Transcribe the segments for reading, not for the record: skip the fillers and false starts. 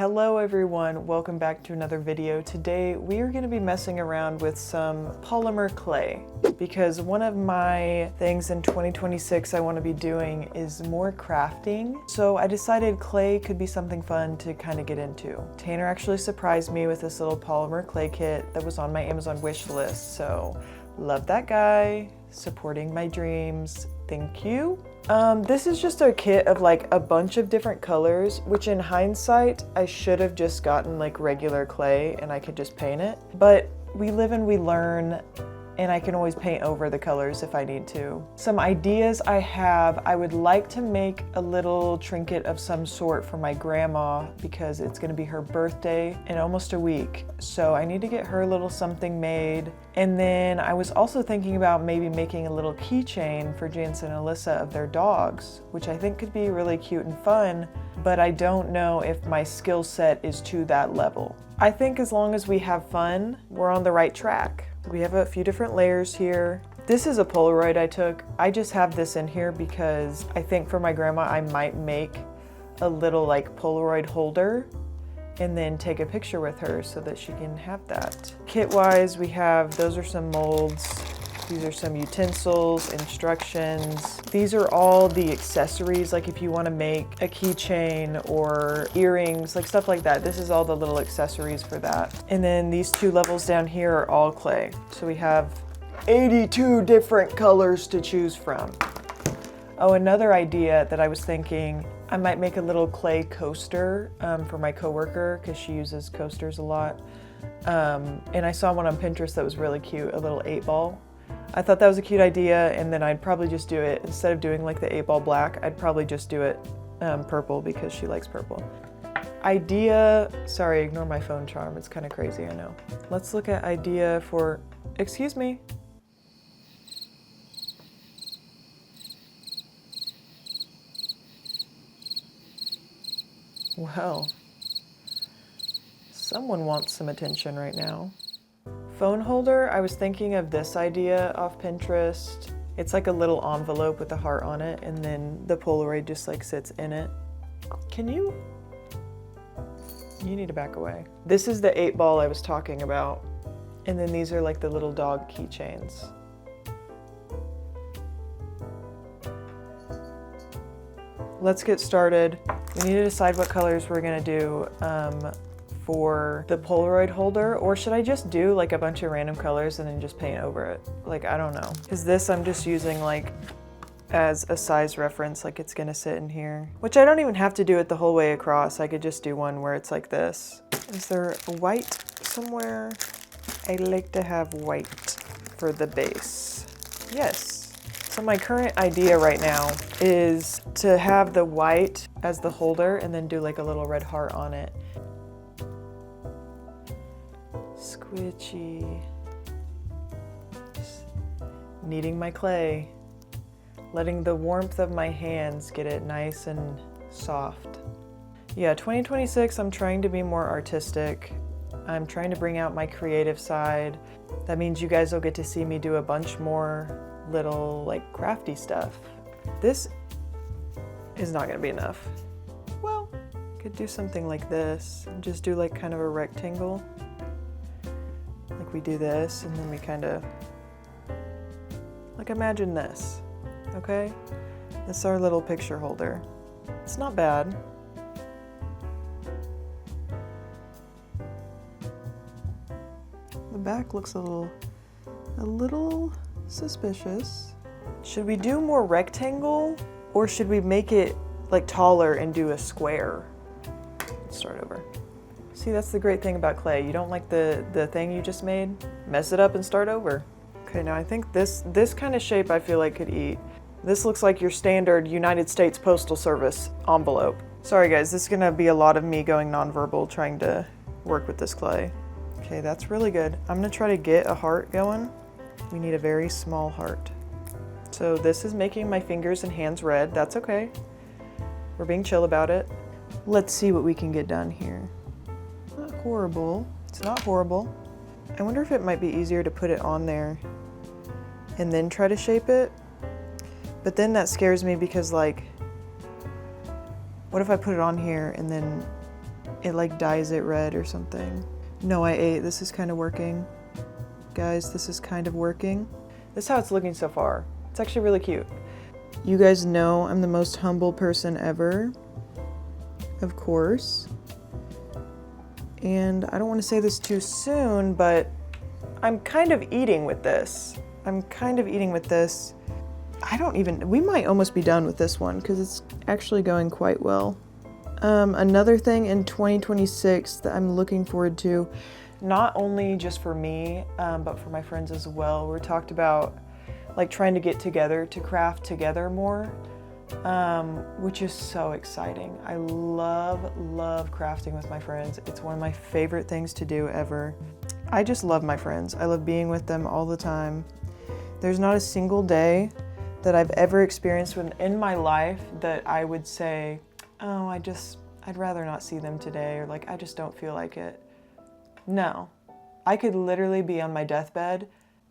Hello everyone, welcome back to another video. Today we are going to be messing around with some polymer clay because one of my things in 2026 I want to be doing is more crafting. So I decided clay could be something fun to kind of get into. Tanner actually surprised me with this little polymer clay kit that was on my Amazon wish list. So love that guy, supporting my dreams. Thank you. This is just a kit of like a bunch of different colors, which in hindsight, I should have just gotten like regular clay and I could just paint it. But we live and we learn, and I can always paint over the colors if I need to. Some ideas I have, I would like to make a little trinket of some sort for my grandma because it's gonna be her birthday in almost a week. So I need to get her a little something made. And then I was also thinking about maybe making a little keychain for Jance and Alyssa of their dogs, which I think could be really cute and fun, but I don't know if my skill set is to that level. I think as long as we have fun, we're on the right track. We have a few different layers here. This is a Polaroid I took. I just have this in here because I think for my grandma I might make a little like Polaroid holder and then take a picture with her so that she can have that. Kit-wise, we have, those are some molds. These are some utensils, instructions. These are all the accessories, like if you want to make a keychain or earrings, like stuff like that. This is all the little accessories for that. And then these two levels down here are all clay. So we have 82 different colors to choose from. Oh, another idea that I was thinking, I might make a little clay coaster for my coworker because she uses coasters a lot. And I saw one on Pinterest that was really cute, a little 8-ball. I thought that was a cute idea, and then I'd probably just do it, instead of doing like the 8-ball black, I'd probably just do it purple because she likes purple. Idea, sorry, ignore my phone charm, it's kind of crazy, I know. Let's look at idea for, excuse me. Well, someone wants some attention right now. Phone holder, I was thinking of this idea off Pinterest. It's like a little envelope with a heart on it, and then the Polaroid just like sits in it. You need to back away. This is the 8-ball I was talking about. And then these are like the little dog keychains. Let's get started. We need to decide what colors we're gonna do for the Polaroid holder, or should I just do like a bunch of random colors and then just paint over it? Like, I don't know. Because this I'm just using like as a size reference, like it's gonna sit in here. Which I don't even have to do it the whole way across. I could just do one where it's like this. Is there white somewhere? I like to have white for the base. Yes. So my current idea right now is to have the white as the holder and then do like a little red heart on it. Squishy. Just kneading my clay, letting the warmth of my hands get it nice and soft. Yeah, 2026, I'm trying to be more artistic. I'm trying to bring out my creative side. That means you guys will get to see me do a bunch more little like crafty stuff. This is not gonna be enough. Well, could do something like this and just do like kind of a rectangle. Like we do this and then we kind of, like imagine this, okay? This is our little picture holder. It's not bad. The back looks a little suspicious. Should we do more rectangle or should we make it like taller and do a square? Let's start over. See, that's the great thing about clay. You don't like the thing you just made? Mess it up and start over. Okay, now I think this kind of shape I feel like could eat. This looks like your standard United States Postal Service envelope. Sorry guys, this is gonna be a lot of me going nonverbal trying to work with this clay. Okay, that's really good. I'm gonna try to get a heart going. We need a very small heart. So this is making my fingers and hands red. That's okay. We're being chill about it. Let's see what we can get done here. Not horrible. It's not horrible. I wonder if it might be easier to put it on there and then try to shape it. But then that scares me because like, what if I put it on here and then it like dyes it red or something. No, I ate. This is kind of working. Guys, this is kind of working. This is how it's looking so far. It's actually really cute. You guys know I'm the most humble person ever, of course. And I don't want to say this too soon, but I'm kind of eating with this. We might almost be done with this one because it's actually going quite well. Another thing in 2026 that I'm looking forward to, not only just for me, but for my friends as well. We talked about like trying to get together to craft together more, which is so exciting. I love crafting with my friends. It's one of my favorite things to do ever. I just love my friends. I love being with them all the time. There's not a single day that I've ever experienced in my life that I would say, oh, I'd rather not see them today, or like, I just don't feel like it. No, I could literally be on my deathbed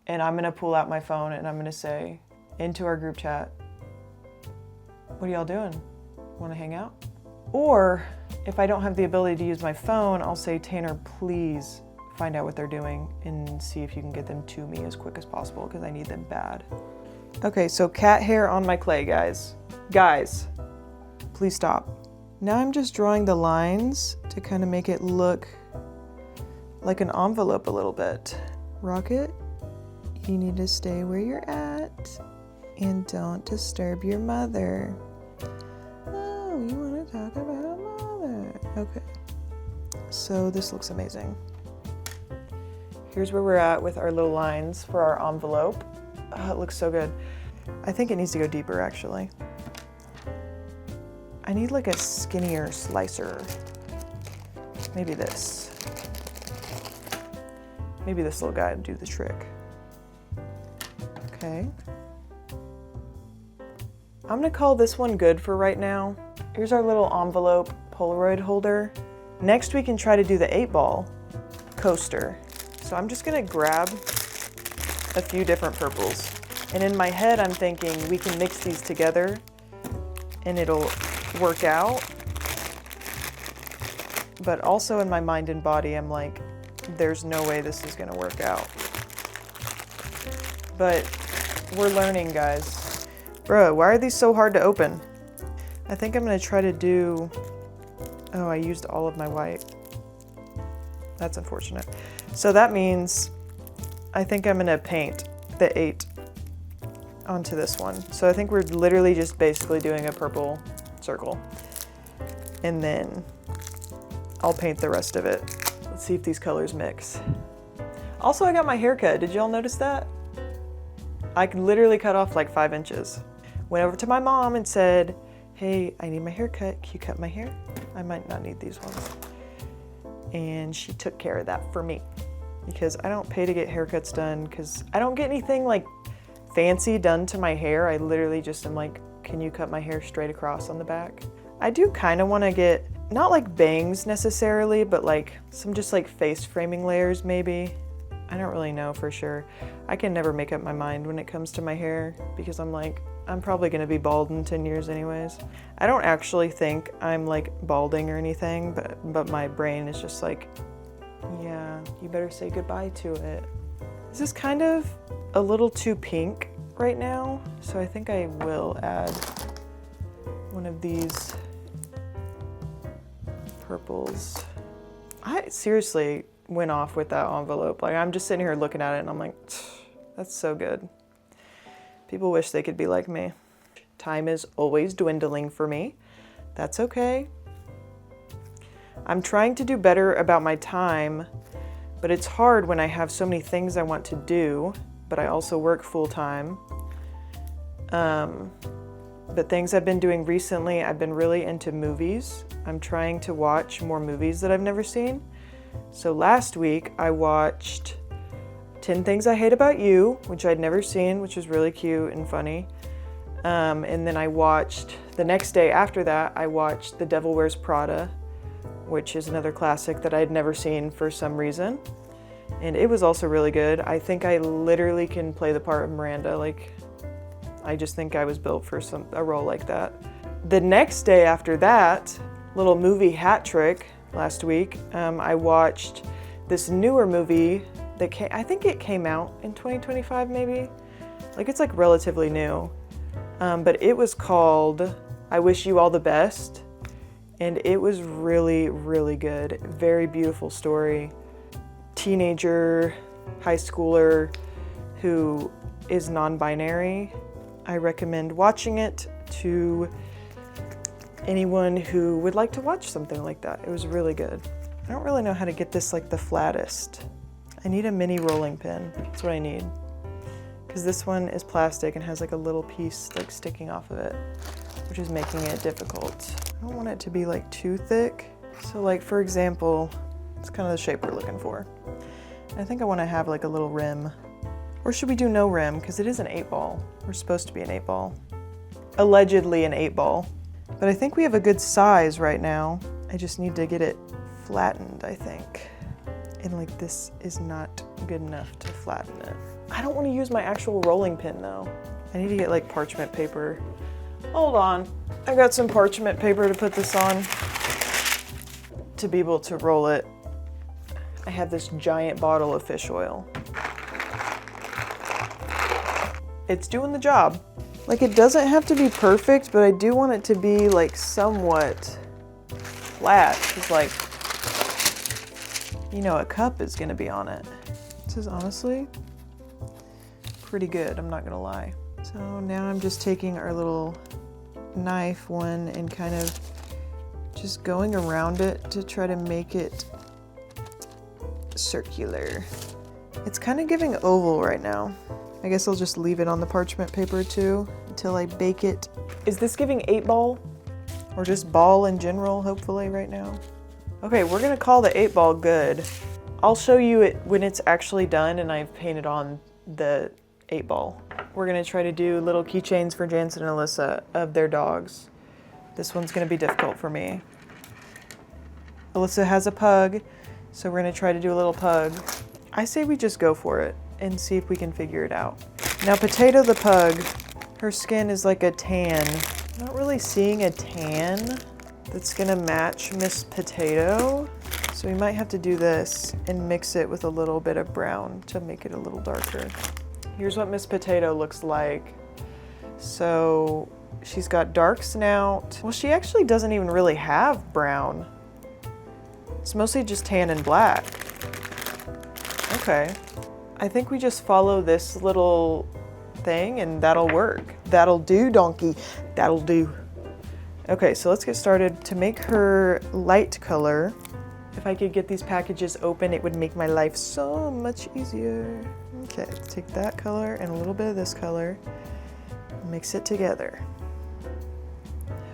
and I'm gonna pull out my phone and I'm gonna say into our group chat, what are y'all doing? Wanna hang out? Or if I don't have the ability to use my phone, I'll say, Tanner, please find out what they're doing and see if you can get them to me as quick as possible because I need them bad. Okay, so cat hair on my clay, guys. Guys, please stop. Now I'm just drawing the lines to kind of make it look like an envelope a little bit. Rocket, you need to stay where you're at and don't disturb your mother. Oh, you want to talk about mother. Okay, so this looks amazing. Here's where we're at with our little lines for our envelope. Oh, it looks so good. I think it needs to go deeper, actually. I need like a skinnier slicer. Maybe this. Maybe this little guy would do the trick. Okay. I'm gonna call this one good for right now. Here's our little envelope Polaroid holder. Next we can try to do the 8-ball coaster. So I'm just gonna grab a few different purples. And in my head, I'm thinking we can mix these together and it'll work out. But also in my mind and body, I'm like, there's no way this is gonna work out. But we're learning, guys. Bro, why are these so hard to open? I think I'm gonna try to do, oh, I used all of my white. That's unfortunate. So that means I think I'm gonna paint the 8 onto this one. So I think we're literally just basically doing a purple circle. And then I'll paint the rest of it. Let's see if these colors mix. Also, I got my hair cut. Did y'all notice that? I could literally cut off like 5 inches. Went over to my mom and said, hey, I need my hair cut. Can you cut my hair? I might not need these ones. And she took care of that for me because I don't pay to get haircuts done because I don't get anything like fancy done to my hair. I literally just am like, can you cut my hair straight across on the back? I do kind of want to get, not like bangs necessarily, but like some just like face framing layers maybe. I don't really know for sure. I can never make up my mind when it comes to my hair because I'm like, I'm probably gonna be bald in 10 years anyways. I don't actually think I'm like balding or anything, but my brain is just like, yeah, you better say goodbye to it. This is kind of a little too pink right now, so I think I will add one of these purples. I seriously went off with that envelope. Like, I'm just sitting here looking at it and I'm like, that's so good. People wish they could be like me. Time is always dwindling for me. That's okay. I'm trying to do better about my time, but it's hard when I have so many things I want to do, but I also work full time. But things I've been doing recently, I've been really into movies. I'm trying to watch more movies that I've never seen. So last week I watched 10 Things I Hate About You, which I'd never seen, which was really cute and funny. And then I watched, the next day after that, I watched The Devil Wears Prada, which is another classic that I'd never seen for some reason. And it was also really good. I think I literally can play the part of Miranda. Like, I just think I was built for a role like that. The next day after that, little movie hat trick last week. I watched this newer movie that I think it came out in 2025 maybe. Like it's like relatively new. But it was called I Wish You All the Best. And it was really, really good. Very beautiful story. Teenager, high schooler who is non-binary. I recommend watching it to anyone who would like to watch something like that. It was really good. I don't really know how to get this like the flattest. I need a mini rolling pin. That's what I need. Because this one is plastic and has like a little piece like sticking off of it, which is making it difficult. I don't want it to be like too thick. So like for example, it's kind of the shape we're looking for. I think I want to have like a little rim. Or should we do no rim? Because it is an 8-ball. We're supposed to be an 8-ball. Allegedly an 8-ball. But I think we have a good size right now. I just need to get it flattened, I think. And like this is not good enough to flatten it. I don't want to use my actual rolling pin though. I need to get like parchment paper. Hold on. I got some parchment paper to put this on to be able to roll it. I have this giant bottle of fish oil. It's doing the job. Like it doesn't have to be perfect, but I do want it to be like somewhat flat. Cause like, you know, a cup is gonna be on it. This is honestly pretty good, I'm not gonna lie. So now I'm just taking our little knife one and kind of just going around it to try to make it circular. It's kind of giving oval right now. I guess I'll just leave it on the parchment paper too until I bake it. Is this giving 8-ball? Or just ball in general, hopefully right now? Okay, we're gonna call the 8-ball good. I'll show you it when it's actually done and I've painted on the 8-ball. We're gonna try to do little keychains for Jansen and Alyssa of their dogs. This one's gonna be difficult for me. Alyssa has a pug, so we're gonna try to do a little pug. I say we just go for it and see if we can figure it out. Now Potato the pug, her skin is like a tan. I'm not really seeing a tan that's gonna match Miss Potato. So we might have to do this and mix it with a little bit of brown to make it a little darker. Here's what Miss Potato looks like. So she's got dark snout. Well, she actually doesn't even really have brown. It's mostly just tan and black. Okay. I think we just follow this little thing and that'll work. That'll do, donkey. That'll do. Okay, so let's get started. To make her light color, if I could get these packages open, it would make my life so much easier. Okay, let's take that color and a little bit of this color, mix it together.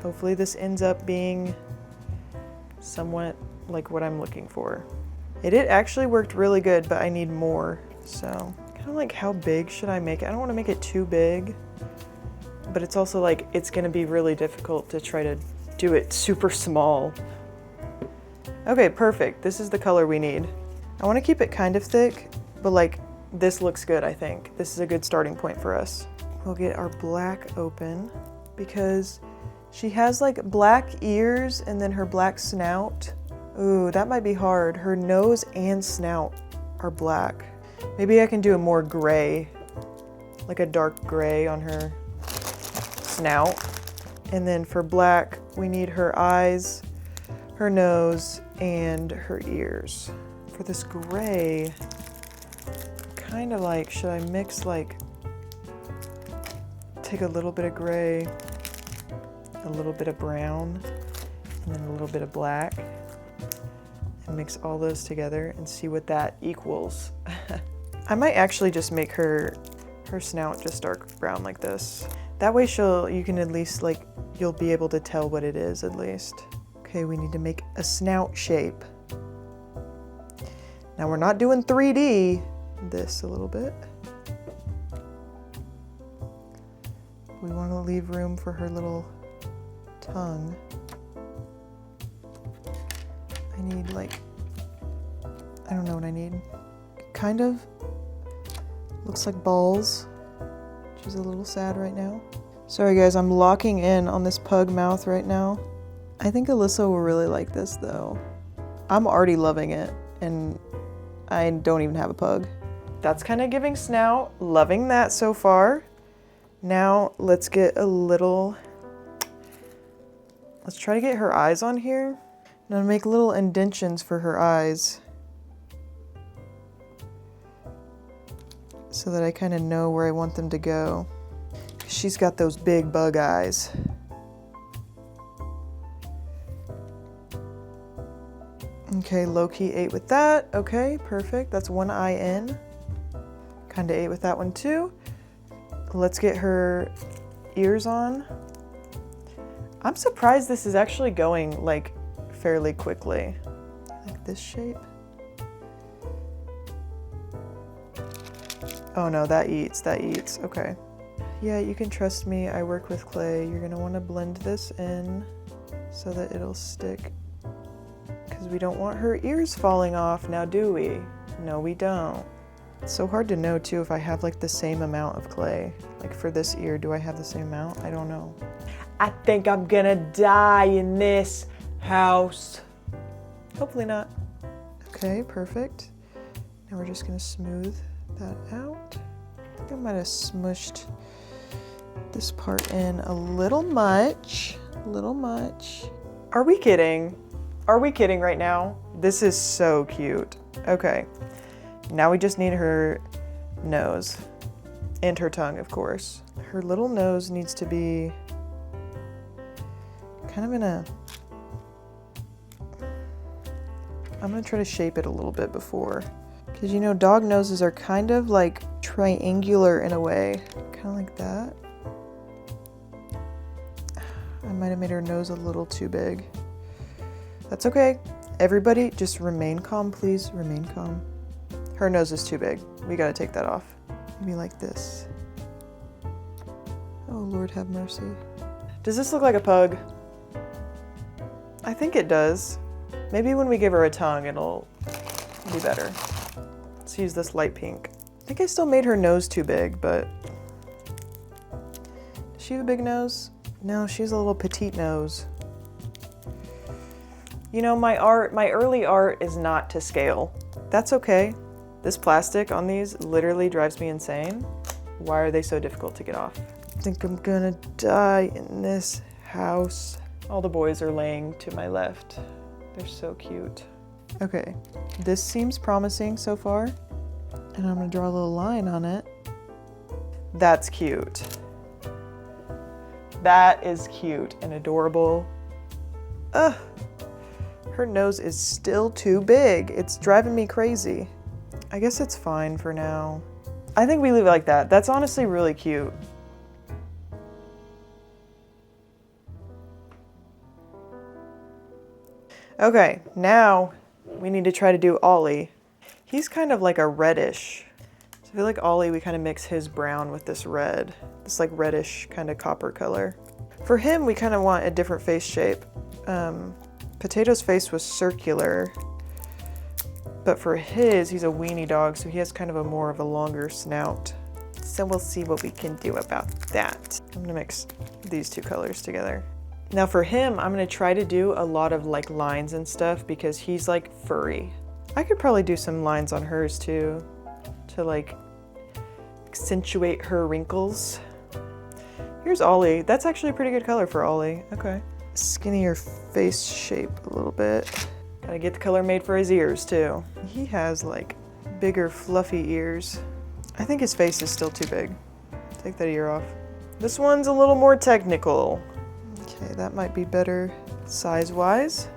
Hopefully this ends up being somewhat like what I'm looking for. It actually worked really good, but I need more. So kind of like how big should I make it? I don't want to make it too big, but it's also like it's going to be really difficult to try to do it super small. Okay, perfect. This is the color we need. I want to keep it kind of thick, but like this looks good, I think. This is a good starting point for us. We'll get our black open because she has like black ears and then her black snout. Ooh, that might be hard. Her nose and snout are black. Maybe I can do a more gray, like a dark gray on her snout. And then for black, we need her eyes, her nose, and her ears. For this gray, kind of like, should I mix like, take a little bit of gray, a little bit of brown, and then a little bit of black, and mix all those together and see what that equals. I might actually just make her snout just dark brown like this. That way you can at least like, you'll be able to tell what it is at least. Okay, we need to make a snout shape. Now we're not doing 3D. This a little bit. We want to leave room for her little tongue. I need like, I don't know what I need. Kind of looks like balls, which is a little sad right now. Sorry guys, I'm locking in on this pug mouth right now. I think Alyssa will really like this though. I'm already loving it, and I don't even have a pug. That's kind of giving snout. Loving that so far. Now let's get a little, let's try to get her eyes on here. Now make little indentions for her eyes so that I kind of know where I want them to go. She's got those big bug eyes. Okay, low-key 8 with that. Okay, perfect. That's one eye in. Kinda 8 with that one too. Let's get her ears on. I'm surprised this is actually going like fairly quickly. Like this shape. Oh no, that eats, okay. Yeah, you can trust me, I work with clay. You're gonna wanna blend this in so that it'll stick. Because we don't want her ears falling off now, do we? No, we don't. It's so hard to know too if I have like the same amount of clay. Like for this ear, do I have the same amount? I don't know. I think I'm gonna die in this house. Hopefully not. Okay, perfect. Now we're just gonna smooth that out. I think I might have smushed this part in a little much. Are we kidding? Are we kidding right now? This is so cute. Okay, now we just need her nose and her tongue, of course. Her little nose needs to be kind of in a, I'm gonna try to shape it a little bit before, because you know, dog noses are kind of like triangular in a way, kind of like that. I might have made her nose a little too big. That's okay. Everybody just remain calm, please. Remain calm. Her nose is too big. We gotta take that off. Maybe like this. Oh, Lord have mercy. Does this look like a pug? I think it does. Maybe when we give her a tongue, it'll be better. Let's use this light pink. I think I still made her nose too big, but does she have a big nose? No, she has a little petite nose. You know, my early art is not to scale. That's okay. This plastic on these literally drives me insane. Why are they so difficult to get off? I think I'm gonna die in this house. All the boys are laying to my left. They're so cute. Okay, this seems promising so far. And I'm gonna draw a little line on it. That's cute. That is cute and adorable. Ugh. Her nose is still too big. It's driving me crazy. I guess it's fine for now. I think we leave it like that. That's honestly really cute. Okay, now we need to try to do Ollie. He's kind of like a reddish. So I feel like Ollie, we kind of mix his brown with this red. This like reddish kind of copper color. For him, we kind of want a different face shape. Potato's face was circular, but for his, he's a weenie dog, so he has kind of a more of a longer snout. So we'll see what we can do about that. I'm gonna mix these two colors together. Now for him, I'm gonna try to do a lot of like lines and stuff because he's like furry. I could probably do some lines on hers too, to like accentuate her wrinkles. Here's Ollie. That's actually a pretty good color for Ollie. Okay. Skinnier face shape a little bit. Gotta get the color made for his ears too. He has like bigger fluffy ears. I think his face is still too big. Take that ear off. This one's a little more technical. Okay, that might be better size-wise.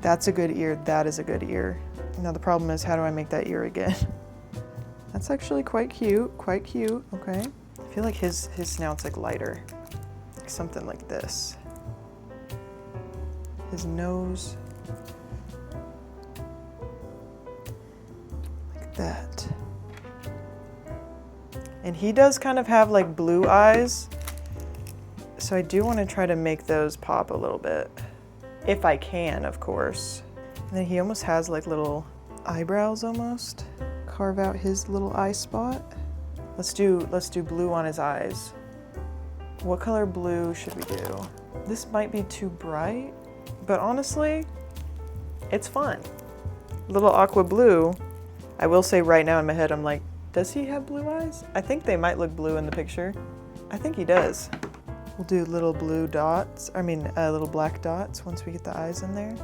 That's a good ear. That is a good ear. Now the problem is, how do I make that ear again? That's actually quite cute. Quite cute. Okay. I feel like his snout's like lighter. Like something like this. His nose. Like that. And he does kind of have like blue eyes. So I do want to try to make those pop a little bit. If I can, of course. And then he almost has like little eyebrows almost. Carve out his little eye spot. Let's do blue on his eyes. What color blue should we do? This might be too bright, but honestly, it's fun. little aqua blue. I will say right now in my head, I'm like, does he have blue eyes? I think they might look blue in the picture. I think he does. We'll do little blue dots, little black dots once we get the eyes in there.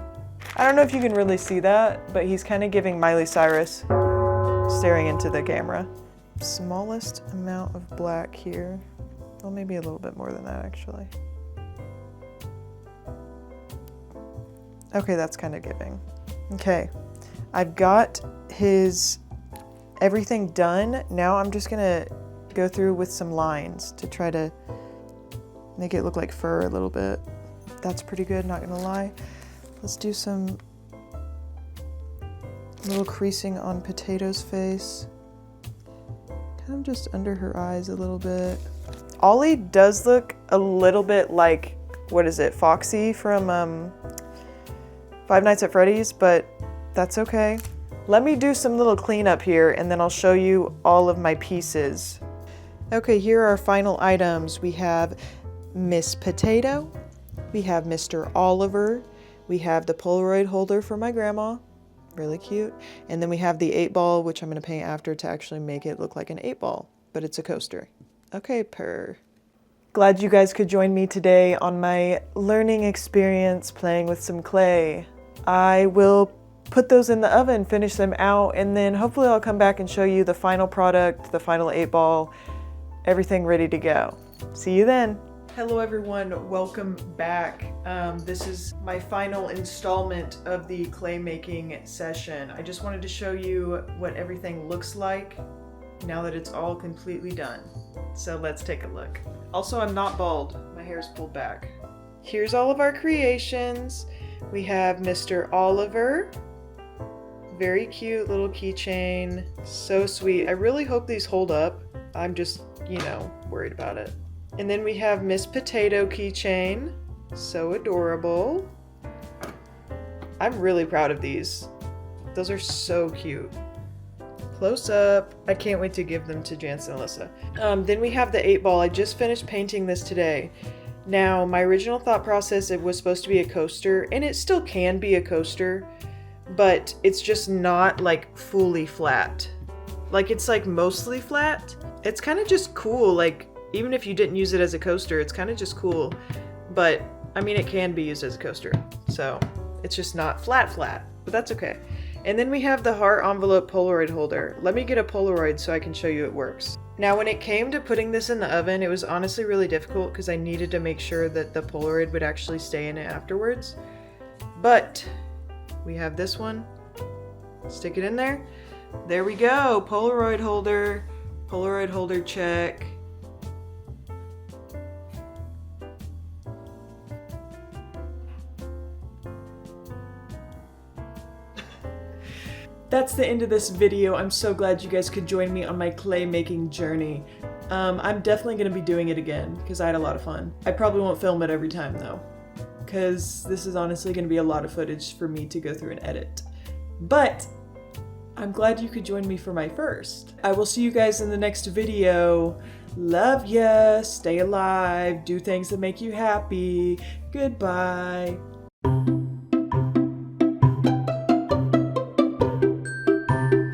I don't know if you can really see that, but he's kind of giving Miley Cyrus staring into the camera. Smallest amount of black here. Well, maybe a little bit more than that actually. Okay, that's kind of giving. Okay, I've got his everything done. Now I'm just gonna go through with some lines to try to make it look like fur a little bit. That's pretty good, not gonna lie. Let's do some little creasing on Potato's face. Kind of just under her eyes a little bit. Ollie does look a little bit like, what is it, Foxy from Five Nights at Freddy's, but that's okay. Let me do some little cleanup here and then I'll show you all of my pieces. Okay, here are our final items. We have Miss Potato, we have Mr. Oliver, we have the Polaroid holder for my grandma, really cute, and then we have the 8-ball, which I'm going to paint after to actually make it look like an 8-ball, but it's a coaster. Okay, purr. Glad you guys could join me today on my learning experience playing with some clay. I will put those in the oven, finish them out, and then hopefully I'll come back and show you the final product, the final 8-ball, everything ready to go. See you then. Hello everyone, welcome back. This is my final installment of the clay making session. I just wanted to show you what everything looks like now that it's all completely done. So let's take a look. Also, I'm not bald, my hair's pulled back. Here's all of our creations. We have Mr. Oliver. Very cute little keychain, so sweet. I really hope these hold up. I'm just, worried about it. And then we have Miss Potato keychain, so adorable. I'm really proud of these. Those are so cute. Close up. I can't wait to give them to Jance and Alyssa. Then we have the 8-ball. I just finished painting this today. Now, my original thought process, it was supposed to be a coaster, and it still can be a coaster, but it's just not like fully flat. Like it's like mostly flat. It's kind of just cool. Like even if you didn't use it as a coaster, it's kind of just cool. But I mean, it can be used as a coaster. So it's just not flat, but that's okay. And then we have the heart envelope Polaroid holder. Let me get a Polaroid so I can show you it works. Now, when it came to putting this in the oven, it was honestly really difficult because I needed to make sure that the Polaroid would actually stay in it afterwards. But we have this one. Stick it in there. There we go. Polaroid holder check. That's the end of this video. I'm so glad you guys could join me on my clay making journey. I'm definitely going to be doing it again because I had a lot of fun. I probably won't film it every time though, because this is honestly going to be a lot of footage for me to go through and edit. But I'm glad you could join me for my first. I will see you guys in the next video. Love ya, stay alive, do things that make you happy. Goodbye.